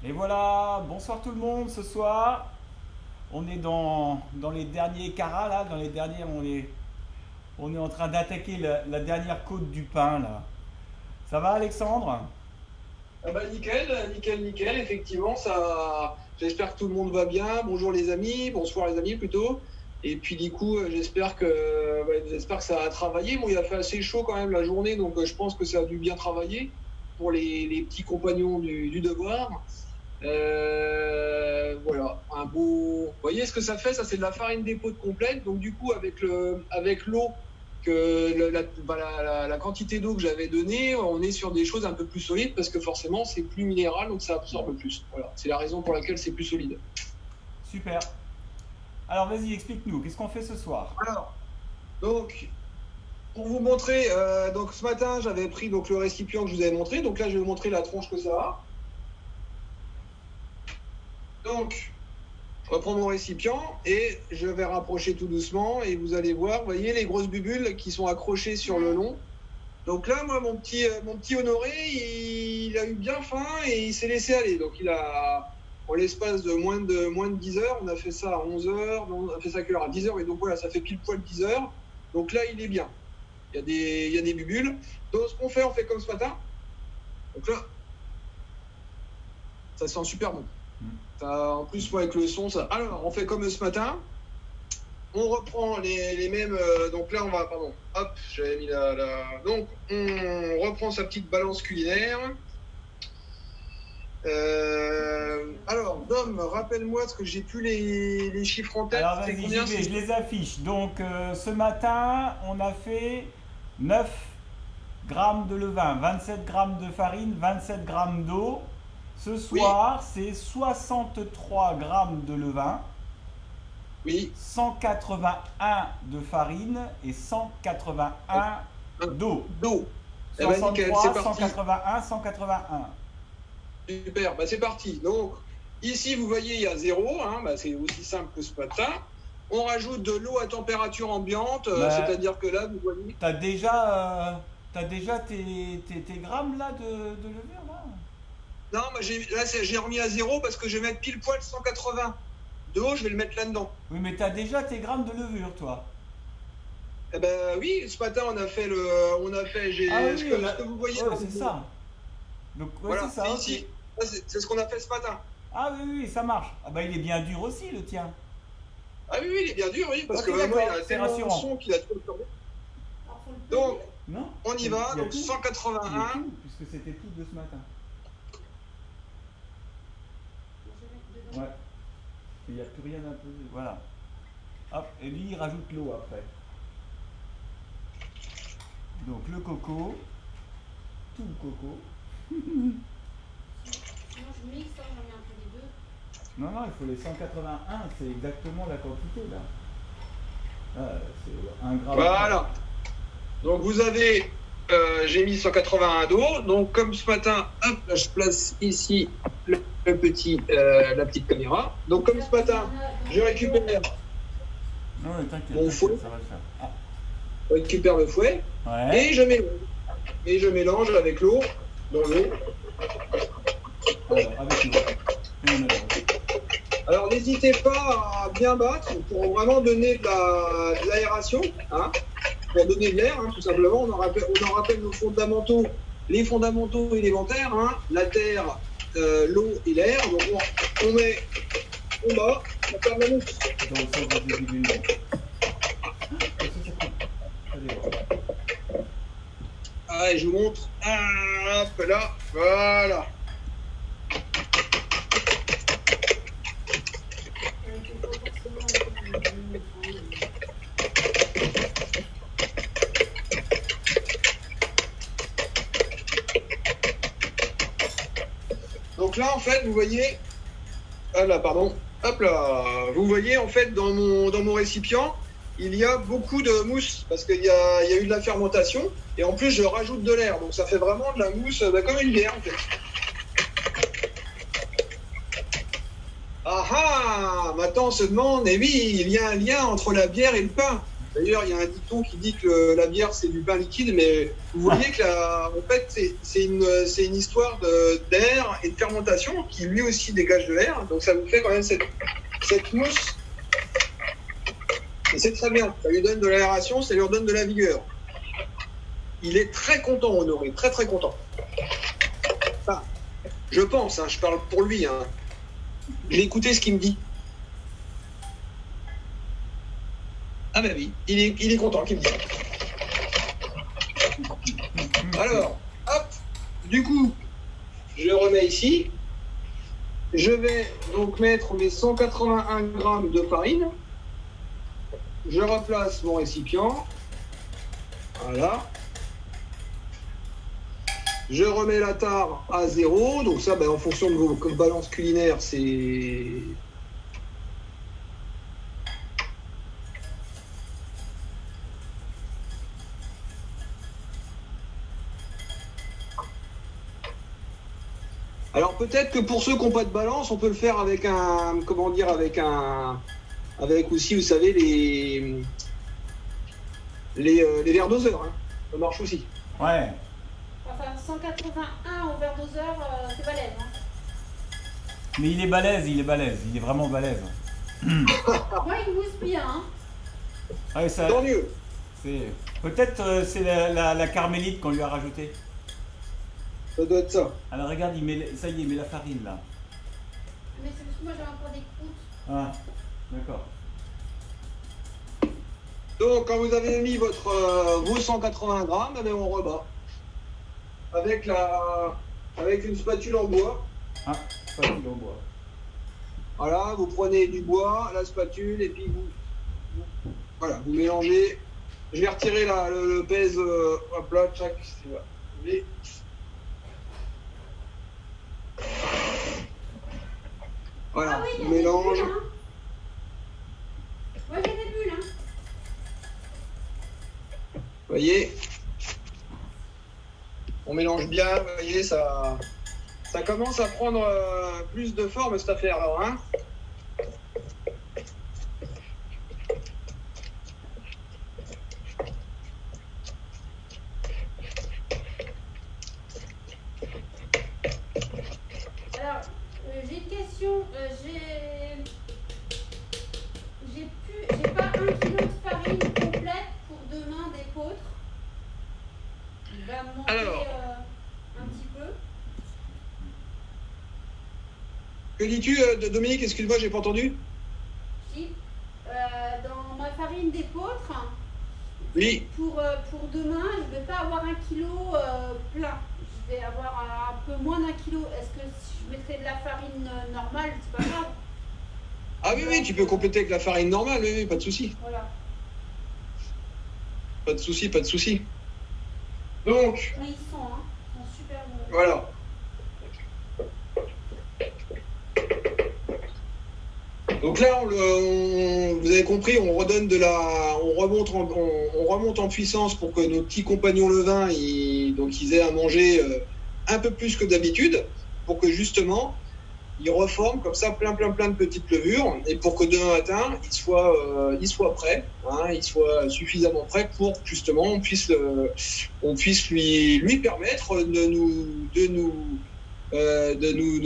Et voilà, bonsoir tout le monde. Ce soir, on est dans les derniers carats là, dans les derniers, on est en train d'attaquer la dernière côte du pain là. Ça va Alexandre? Ah bah nickel, nickel, nickel, effectivement, ça. J'espère que tout le monde va bien. Bonjour les amis, bonsoir les amis plutôt. Et puis du coup, j'espère que ça a travaillé. Bon, il a fait assez chaud quand même la journée, donc je pense que ça a dû bien travailler pour les petits compagnons du devoir. Voilà, un beau. Vous voyez ce que ça fait? Ça, c'est de la farine d'épeautre complète. Donc du coup, avec l'eau la quantité d'eau que j'avais donnée, on est sur des choses un peu plus solides parce que forcément c'est plus minéral, donc ça Bon, absorbe plus. Voilà, c'est la raison pour laquelle c'est plus solide. super. Alors vas-y, explique-nous, qu'est-ce qu'on fait ce soir? Alors, donc pour vous montrer, donc ce matin j'avais pris donc le récipient que je vous avais montré, donc là je vais vous montrer la tronche que ça a. Donc je reprends mon récipient et je vais rapprocher tout doucement et vous allez voir, vous voyez les grosses bubules qui sont accrochées sur le long. Donc là, moi, mon petit Honoré, il a eu bien faim et il s'est laissé aller. Donc en l'espace de moins de 10 heures, on a fait ça à 11 heures, on a fait ça à quelle heure? À 10 heures, et donc voilà, ça fait pile poil 10 heures. Donc là, il est bien. Il y a des bubules. Donc ce qu'on fait, on fait comme ce matin. Donc là, ça sent super bon. En plus, moi, avec le son, ça. Alors, on fait comme ce matin. On reprend les mêmes. Donc là, on va. Pardon. Hop, j'avais mis Donc, on reprend sa petite balance culinaire. Alors, Dom, rappelle-moi, parce que j'ai plus les chiffres en tête. Alors C'est vas-y, combien? j'y vais, je les affiche. Donc ce matin, on a fait 9 grammes de levain, 27 grammes de farine, 27 grammes d'eau. Ce Oui, soir, c'est 63 grammes de levain, oui. 181 de farine et 181 d'eau. D'eau. Eh ben, nickel, c'est 63, parti. 181, 181. Super, bah, c'est parti. Donc, ici, vous voyez, il y a zéro. Hein, bah, c'est aussi simple que ce matin. On rajoute de l'eau à température ambiante, Bah, c'est-à-dire que là, vous voyez. t'as déjà tes grammes là de levure là? Non, moi, j'ai remis à zéro parce que je vais mettre pile poil 180 d'eau, je vais le mettre là-dedans. Oui, mais t'as déjà tes grammes de levure toi. Eh ben oui, ce matin, on a fait, Ah ce oui, que, ce que vous voyez ouais, dans c'est le. ça. Donc, ouais, c'est Voilà, ça, c'est ok. ici. Ça, c'est ce qu'on a fait ce matin. Ah oui, oui, ça marche. Ah bah, il est bien dur aussi, le tien. Ah oui, oui, il est bien dur, oui, parce Ok, que moi, il d'accord, a c'est tellement de rassurant. son qu'il a tout absorbé. Donc, Non? on y va, Il y a donc tout. Il y a 181. tout, puisque c'était tout de ce matin. Ouais. Il n'y a plus rien à poser. Voilà. Hop, et lui, il rajoute l'eau après. Donc, le coco, tout le coco. Non, je mixe, hein, j'en mets un peu des deux. Non, non, il faut les 181, c'est exactement la quantité là. Ah, c'est un gramme près. Voilà. Donc, vous avez, j'ai mis 181 d'eau. Donc, comme ce matin, hop, là, je place ici la petite caméra. Donc, comme ce matin, je récupère, Non, mais t'inquiète, Mon fouet. ça va le faire. Ah, je récupère le fouet ouais. et je mélange avec l'eau dans l'eau. Alors, avec l'eau. Et on mélange. Alors, n'hésitez pas à bien battre pour vraiment donner de l'aération, hein, pour donner de l'air, hein, tout simplement. On en rappelle nos fondamentaux, les fondamentaux élémentaires, hein, la terre, l'eau et l'air. Donc, on bat, on perd la mousse. Dans le sens du début. Allez, Allez, je vous montre. Hop là, voilà. Donc là, en fait, vous voyez, ah là, pardon, hop là, vous voyez, en fait, dans mon récipient, il y a beaucoup de mousse, parce qu'il y a eu de la fermentation, et en plus, je rajoute de l'air, donc ça fait vraiment de la mousse, comme une bière, en fait. Ah ah, maintenant on se demande, et oui, il y a un lien entre la bière et le pain. D'ailleurs, il y a un dicton qui dit que la bière, c'est du pain liquide, mais vous voyez que en fait, c'est une histoire d'air et de fermentation qui lui aussi dégage de l'air. Donc ça vous fait quand même cette mousse. Et c'est très bien. Ça lui donne de l'aération, ça lui redonne de la vigueur. Il est très content, Honoré, très très content. Enfin, je pense, je parle pour lui. J'ai écouté ce qu'il me dit. Ah ben oui, il est content qu'il me dise. Alors, hop, du coup, je remets ici. Je vais donc mettre mes 181 grammes de farine. Je replace mon récipient. Voilà. Je remets la tare à 0. Donc ça, en fonction de vos balances culinaires, c'est... Alors peut-être que pour ceux qui n'ont pas de balance, on peut le faire avec avec aussi, vous savez, les verres doseurs. Ça marche aussi. Ouais. Enfin, 181 au verre doseur, c'est balèze. Mais il est balèze, il est vraiment balèze. Moi, il mousse bien. Ouais, ça, Tant mieux. peut-être c'est la carmélite qu'on lui a rajoutée. Ça doit être ça. Alors regarde, ça y est, il met la farine là. Mais c'est parce que moi, j'ai encore des croûtes. Ah, d'accord. Donc quand vous avez mis vos 180 grammes, on rebat. Avec une spatule en bois. Ah, spatule en bois. Voilà, vous prenez du bois, la spatule, et puis vous mélangez. Je vais retirer le pèse, hop là, tchac, c'est là. Voilà, Ah oui, on mélange. Moi, j'ai des bulles. Vous voyez, on mélange bien, vous voyez, ça commence à prendre plus de forme cette affaire là. Alors, j'ai une question. J'ai pas 1 kilo de farine complète pour demain d'épeautre. Il va me manquer Alors. un petit peu. Que dis-tu, Dominique? Excuse-moi, j'ai pas entendu. Si, dans ma farine d'épeautre, Oui. pour demain, je ne vais pas avoir 1 kilo plein. Je vais avoir un peu moins d'1 kilo. Est-ce que si je mettrais de la farine normale, c'est pas grave? Ah oui, tu peux compléter avec la farine normale, oui, pas de souci. Voilà. Pas de souci. Donc, Mais ils sont super bons. voilà. Donc là, vous avez compris, on remonte en puissance pour que nos petits compagnons levains, ils aient à manger un peu plus que d'habitude, pour que justement, ils reforment comme ça plein de petites levures, et pour que demain matin, ils soient prêts, ils soient suffisamment prêts pour que justement on puisse lui permettre de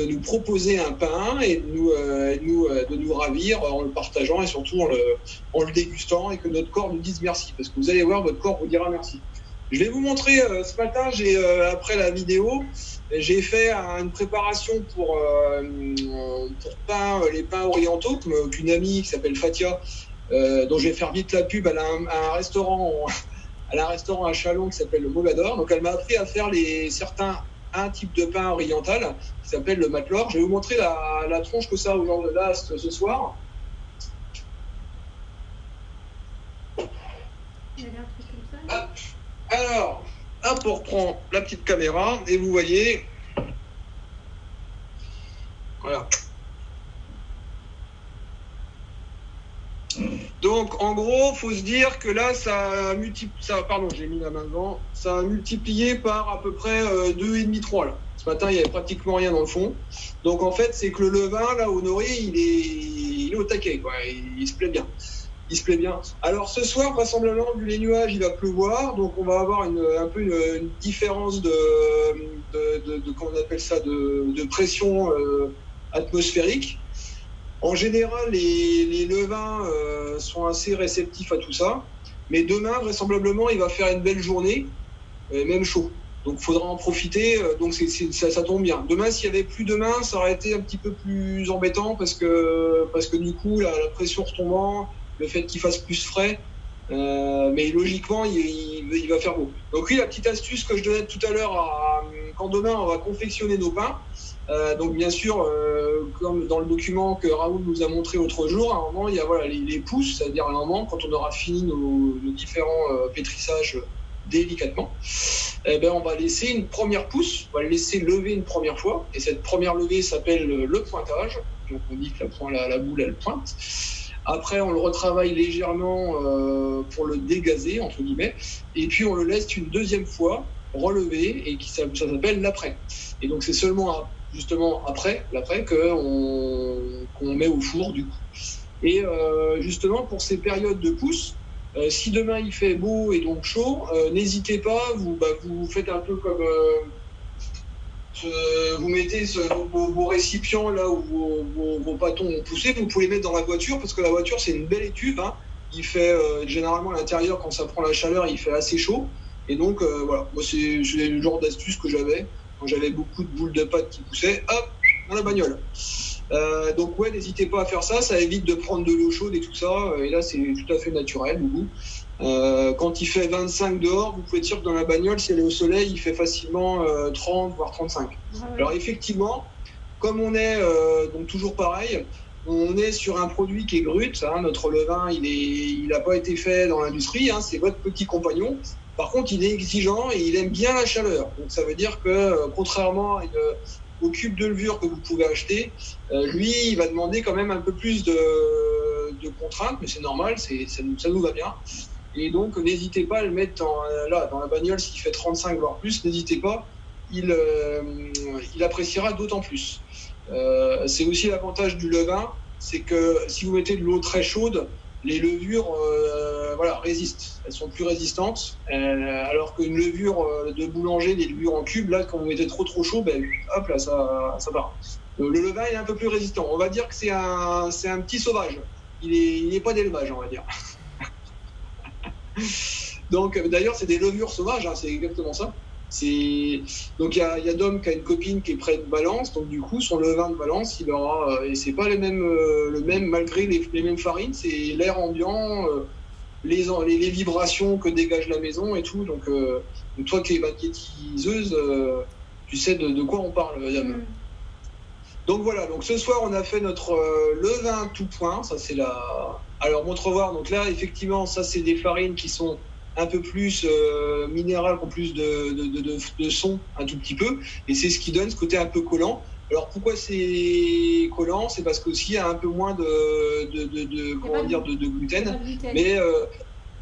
nous proposer un pain et de nous ravir en le partageant et surtout en le dégustant, et que notre corps nous dise merci, parce que vous allez voir, votre corps vous dira merci. Je vais vous montrer ce matin, après la vidéo, j'ai fait une préparation pour les pains orientaux qu'une amie qui s'appelle Fatia, dont je vais faire vite la pub. Elle a un restaurant à Chalon qui s'appelle le Mogador. Donc elle m'a appris à faire un type de pain oriental qui s'appelle le matelor. Je vais vous montrer la tronche que ça aujourd'hui là ce soir. Il y a un truc comme ça. Là. Alors, hop, on reprend la petite caméra et vous voyez. Voilà. Donc, en gros, faut se dire que là, pardon, j'ai mis la main devant. Ça a multiplié par à peu près 2,5, 3 là. Ce matin, il n'y avait pratiquement rien dans le fond. Donc, en fait, c'est que le levain, là, Honoré, il est au taquet, quoi. Il se plaît bien. il se plaît bien. Alors ce soir, vraisemblablement, vu les nuages, il va pleuvoir, donc on va avoir un peu une différence de comment on appelle ça, de pression atmosphérique. En général, les levains sont assez réceptifs à tout ça, mais demain, vraisemblablement, il va faire une belle journée, même chaud. Donc il faudra en profiter, donc ça tombe bien. Demain, s'il y avait plus demain, ça aurait été un petit peu plus embêtant parce que du coup, la pression retombant, le fait qu'il fasse plus frais, mais logiquement, il va faire beau. Donc oui, la petite astuce que je donnais tout à l'heure, quand demain on va confectionner nos pains, donc bien sûr, comme dans le document que Raoul nous a montré l'autre jour, à un moment, il y a voilà, les pousses, c'est-à-dire à un moment, quand on aura fini nos différents pétrissages délicatement, on va laisser une première pousse, on va le laisser lever une première fois, et cette première levée s'appelle le pointage, donc on dit que la boule elle pointe. Après on le retravaille légèrement pour le dégazer entre guillemets, et puis on le laisse une deuxième fois relever, et ça s'appelle l'après. Et donc c'est seulement justement après l'après qu'on met au four du coup. Et justement pour ces périodes de pousse, si demain il fait beau et donc chaud, n'hésitez pas, vous faites un peu comme vous mettez vos récipients là où vos pâtons ont poussé, vous pouvez les mettre dans la voiture, parce que la voiture c'est une belle étuve, hein. Il fait généralement à l'intérieur, quand ça prend la chaleur, il fait assez chaud, et donc voilà, moi c'est le genre d'astuce que j'avais quand j'avais beaucoup de boules de pâte qui poussaient, hop, dans la bagnole. Donc ouais, n'hésitez pas à faire ça, ça évite de prendre de l'eau chaude et tout ça, et là c'est tout à fait naturel du coup. Quand il fait 25 dehors, vous pouvez être sûr que dans la bagnole, si elle est au soleil, il fait facilement 30 voire 35. Ah ouais. Alors effectivement, comme on est donc toujours pareil, on est sur un produit qui est brut, hein, notre levain il n'a pas été fait dans l'industrie, hein, c'est votre petit compagnon. Par contre, il est exigeant et il aime bien la chaleur. Donc ça veut dire que contrairement au cube de levure que vous pouvez acheter, lui, il va demander quand même un peu plus de contraintes, mais c'est normal, ça nous va bien. Et donc, n'hésitez pas à le mettre dans la bagnole s'il fait 35 voire plus, n'hésitez pas, il appréciera d'autant plus. C'est aussi l'avantage du levain, c'est que si vous mettez de l'eau très chaude, les levures résistent, elles sont plus résistantes, alors qu'une levure de boulanger, des levures en cube, là quand vous mettez trop chaud, hop là ça part. Le levain est un peu plus résistant, on va dire que c'est un petit sauvage, il n'est pas d'élevage, on va dire. Donc d'ailleurs c'est des levures sauvages, hein, c'est exactement ça. Donc il y a Dom qui a une copine qui est près de Valence, donc du coup son levain de Valence il aura, et c'est pas le même malgré les mêmes farines, c'est l'air ambiant, les vibrations que dégage la maison et tout, donc toi qui es magnétiseuse, tu sais de quoi on parle, Dom. Donc voilà, donc ce soir on a fait notre levain tout point, ça c'est alors montrevoir, donc là effectivement ça c'est des farines qui sont un peu plus minérales, qui ont plus de son un tout petit peu, et c'est ce qui donne ce côté un peu collant. Alors pourquoi c'est collant? C'est parce qu'aussi il y a un peu moins de gluten, mais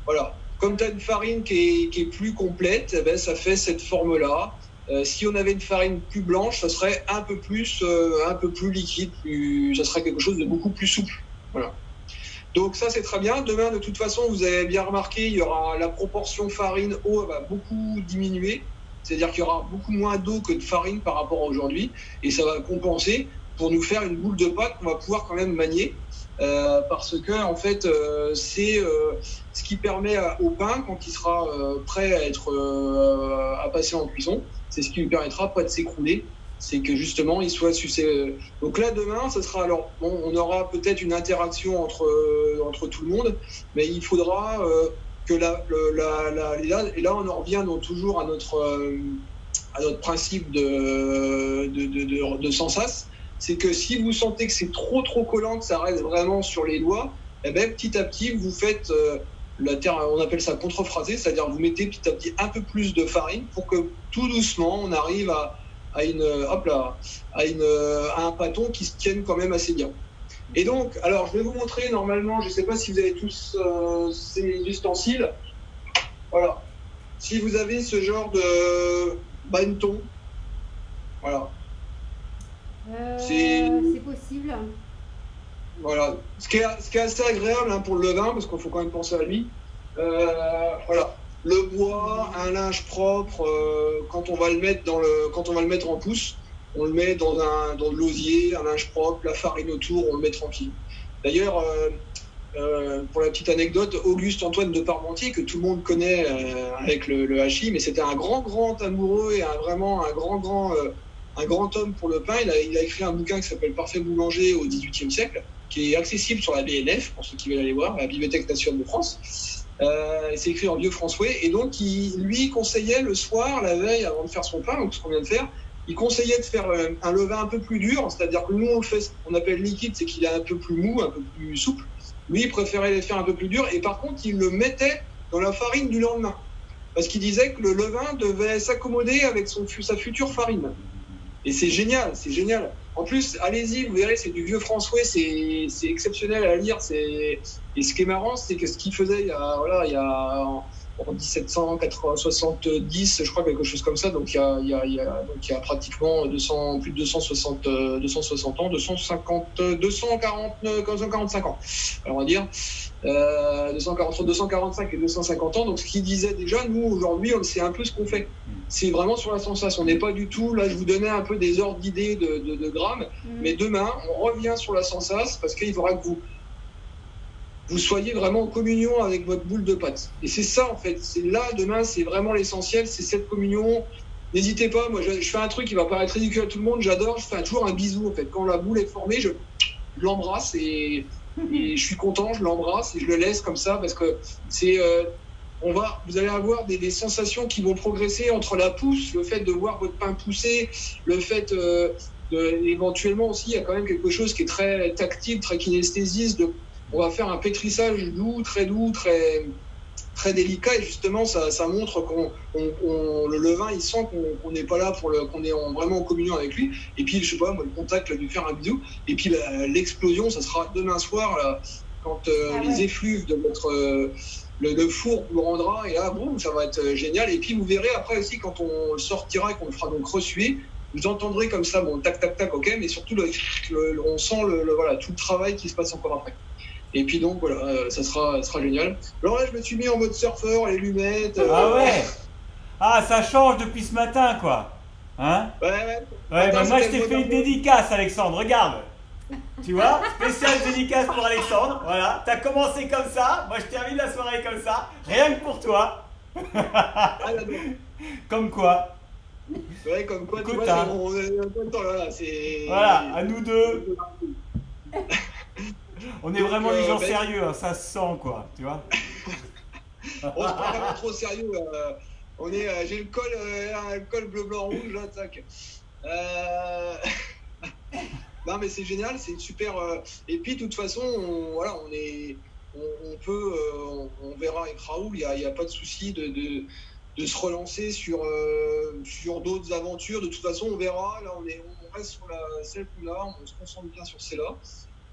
voilà, comme tu as une farine qui est plus complète, ça fait cette forme-là. Si on avait une farine plus blanche, ça serait un peu plus liquide, ça serait quelque chose de beaucoup plus souple. Voilà. Donc ça c'est très bien. Demain de toute façon vous avez bien remarqué, il y aura la proportion farine-eau va beaucoup diminuer, c'est-à-dire qu'il y aura beaucoup moins d'eau que de farine par rapport à aujourd'hui, et ça va compenser pour nous faire une boule de pâte qu'on va pouvoir quand même manier, parce que en fait c'est ce qui permet au pain, quand il sera prêt à passer en cuisson, c'est ce qui lui permettra pas de s'écrouler, c'est que justement il soit sucé. Donc là demain ça sera, alors bon, on aura peut-être une interaction entre tout le monde, mais il faudra que et là on en revient donc toujours à notre principe de sans sas, c'est que si vous sentez que c'est trop collant, que ça reste vraiment sur les doigts, petit à petit vous faites on appelle ça contrephraser, c'est-à-dire vous mettez petit à petit un peu plus de farine pour que tout doucement on arrive à un pâton qui se tienne quand même assez bien. Et donc, alors je vais vous montrer normalement, je ne sais pas si vous avez tous ces ustensiles. Voilà. Si vous avez ce genre de bannetons, voilà. C'est possible. Voilà. Ce qui est assez agréable pour le levain, parce qu'il faut quand même penser à lui. Voilà. Le bois, un linge propre, quand on va le mettre en pousse, on le met dans de l'osier, un linge propre, la farine autour, on le met tranquille. D'ailleurs, pour la petite anecdote, Auguste Antoine de Parmentier, que tout le monde connaît avec le hachis, mais c'était un grand amoureux et vraiment un grand homme pour le pain. Il a écrit un bouquin qui s'appelle Parfait boulanger au XVIIIe siècle, qui est accessible sur la BNF, pour ceux qui veulent aller voir, la Bibliothèque nationale de France. C'est écrit en vieux français, et donc lui conseillait le soir, la veille, avant de faire son pain, donc ce qu'on vient de faire, il conseillait de faire un levain un peu plus dur, c'est-à-dire que nous on le fait, ce qu'on appelle liquide, c'est qu'il est un peu plus mou, un peu plus souple. Lui, il préférait les faire un peu plus durs, et par contre, il le mettait dans la farine du lendemain, parce qu'il disait que le levain devait s'accommoder avec sa future farine. Et c'est génial, c'est génial. En plus, allez-y, vous verrez, c'est du vieux François, c'est exceptionnel à lire. Et ce qui est marrant, c'est que ce qu'il faisait il y a en 1770, je crois, quelque chose comme ça, donc il y a pratiquement plus de 260 ans, 245 ans, alors on va dire. 245 et 250 ans. Donc ce qu'il disait déjà, nous aujourd'hui, c'est un peu ce qu'on fait. C'est vraiment sur la sensation. On n'est pas du tout, là je vous donnais un peu des ordres d'idées de grammes, mais demain on revient sur la sensation parce qu'il faudra que vous soyez vraiment en communion avec votre boule de pâte. Et c'est ça en fait, c'est là demain, c'est vraiment l'essentiel, c'est cette communion. N'hésitez pas, moi je fais un truc qui va paraître ridicule à tout le monde, j'adore, je fais toujours un bisou en fait. Quand la boule est formée, je l'embrasse et je suis content, je l'embrasse et je le laisse comme ça parce que vous allez avoir des sensations qui vont progresser entre la pousse, le fait de voir votre pain pousser, le fait éventuellement aussi, il y a quand même quelque chose qui est très tactile, très kinesthésiste. On va faire un pétrissage doux, très très délicat et justement ça montre le levain il sent qu'on n'est pas là qu'on est vraiment en communion avec lui. Et puis je sais pas, moi le contact, lui faire un bisou et puis l'explosion, ça sera demain soir là, quand les effluves de le four vous rendra et là boum, ça va être génial. Et puis vous verrez après aussi quand on sortira et qu'on le fera donc ressuer, vous entendrez comme ça bon tac tac tac, ok, mais surtout on sent voilà tout le travail qui se passe encore après. Et puis donc voilà, ça sera génial. Alors là, je me suis mis en mode surfeur, les lunettes. Ah ouais. Ah, ça change depuis ce matin, quoi. Hein? Ouais. Bah moi, je t'ai fait une dédicace, Alexandre. Regarde. Tu vois? Spéciale dédicace pour Alexandre. Voilà. T'as commencé comme ça. Moi, je termine la soirée comme ça. Rien que pour toi. Comme quoi. Ouais, comme quoi, écoute, tu vois, on est un peu de temps là. Voilà, à nous deux. On est vraiment des gens sérieux, hein, ça se sent quoi, tu vois. On se prend vraiment trop sérieux. J'ai le col bleu blanc rouge là, tac. Non mais c'est génial, c'est super. Et puis de toute façon, on verra avec Raoul, il y a pas de souci de se relancer sur d'autres aventures. De toute façon, on verra. Là, on reste sur celle là, on se concentre bien sur celle-là.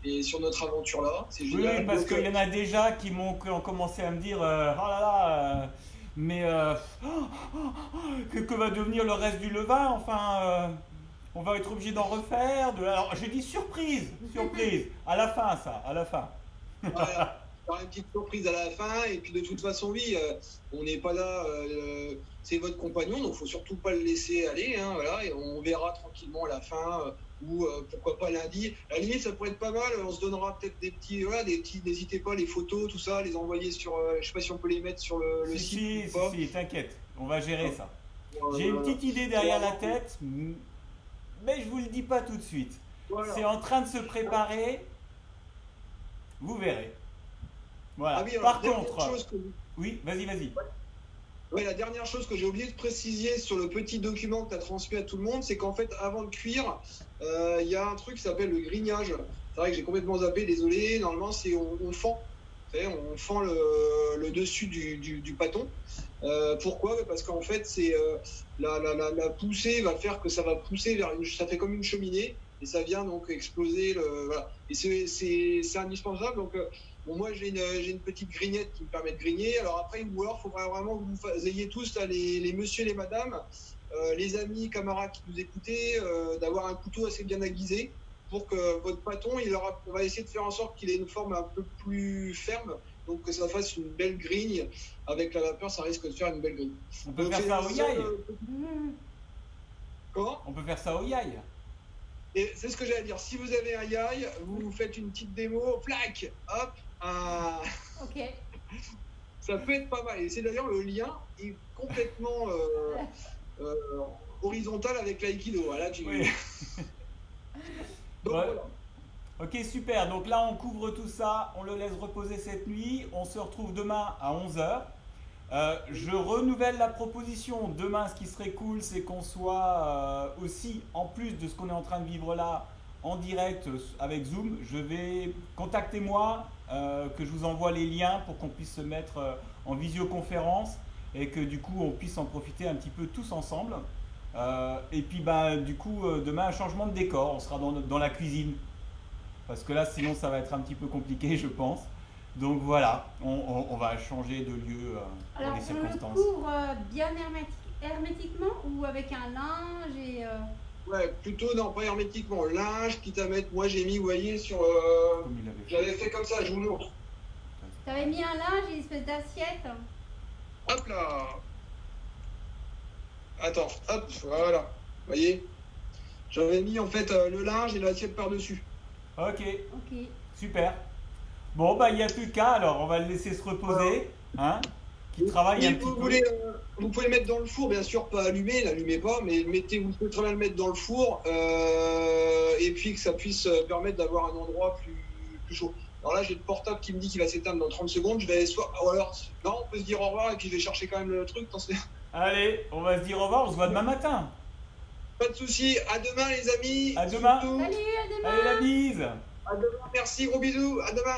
Et sur notre aventure là, c'est génial. Oui, parce qu'il y en a déjà qui ont commencé à me dire oh là là, mais que va devenir le reste du levain? Enfin, on va être obligé d'en refaire. Alors j'ai dit surprise, à la fin ça, à la fin. Voilà. Une petite surprise à la fin, et puis de toute façon, oui, on n'est pas là, c'est votre compagnon, donc il ne faut surtout pas le laisser aller, hein, voilà, et on verra tranquillement à la fin. Ou pourquoi pas lundi. À la limite, ça pourrait être pas mal. On se donnera peut-être des petits. N'hésitez pas, les photos, tout ça, les envoyer sur. Je sais pas si on peut les mettre sur le site. Si, t'inquiète, on va gérer ça. J'ai une petite idée derrière la tête, mais je vous le dis pas tout de suite. Voilà. C'est en train de se préparer. Vous verrez. Voilà. Ah oui, alors, par contre. Oui, vas-y. Oui, la dernière chose que j'ai oublié de préciser sur le petit document que tu as transmis à tout le monde, c'est qu'en fait, avant de cuire, il y a un truc qui s'appelle le grignage. C'est vrai que j'ai complètement zappé, désolé. Normalement, c'est on fend. On fend le dessus du pâton. Pourquoi? Parce qu'en fait, c'est la poussée va faire que ça va pousser ça fait comme une cheminée et ça vient donc exploser. Voilà. Et c'est indispensable. Donc, moi, j'ai une petite grignette qui me permet de grigner. Alors après, il faudra vraiment que vous ayez tous, là, les messieurs et les madames, les amis, camarades qui nous écoutez, d'avoir un couteau assez bien aiguisé. pour que votre pâton, on va essayer de faire en sorte qu'il ait une forme un peu plus ferme, donc que ça fasse une belle grille. Avec la vapeur, ça risque de faire une belle grille. On peut Donc, faire c'est ça le au seul, yaï. Comment? On peut faire ça au yaï. Et c'est ce que j'allais dire. Si vous avez un yaï, vous faites une petite démo, plaque, hop, Ok. ça peut être pas mal. Et c'est d'ailleurs le lien est complètement horizontal avec l'aïkido. Voilà, Oui. Donc, Ouais. voilà. Ok, super. Donc là, on couvre tout ça, on le laisse reposer cette nuit. On se retrouve demain à 11 h. Je renouvelle la proposition. Demain, ce qui serait cool, c'est qu'on soit aussi, en plus de ce qu'on est en train de vivre là, en direct avec Zoom. Je vais contacter-moi, que je vous envoie les liens pour qu'on puisse se mettre en visioconférence et que du coup, on puisse en profiter un petit peu tous ensemble. Et puis, du coup, demain, un changement de décor. On sera dans la cuisine. Parce que là, sinon, ça va être un petit peu compliqué, je pense. Donc voilà, on va changer de lieu pour Alors, les on le circonstances. couvre bien hermétiquement ou avec un linge et Ouais, plutôt non, pas hermétiquement. Linge, quitte à mettre. Moi, j'ai mis, vous voyez, sur. Comme il avait fait. J'avais fait comme ça, je vous montre. t'avais mis un linge et une espèce d'assiette. Hop là. Attends, hop, voilà. Vous voyez, j'avais mis en fait le linge et l'assiette par-dessus. Ok, Ok. super. Bon, il n'y a plus qu'à, alors on va le laisser se reposer, hein, qui travaille Si un petit vous peu. voulez, vous pouvez le mettre dans le four, bien sûr, pas allumé, n'allumez pas, mais vous pouvez très bien le mettre dans le four et puis que ça puisse permettre d'avoir un endroit plus chaud. Alors là, j'ai le portable qui me dit qu'il va s'éteindre dans 30 secondes. Je vais soit. Ou alors, non, on peut se dire au revoir et puis je vais chercher quand même le truc. Allez, on va se dire au revoir, on se voit demain matin. Pas de soucis. À demain, les amis. À demain. Surtout. Salut, à demain. Allez, la bise. À demain. Merci, gros bisous. À demain.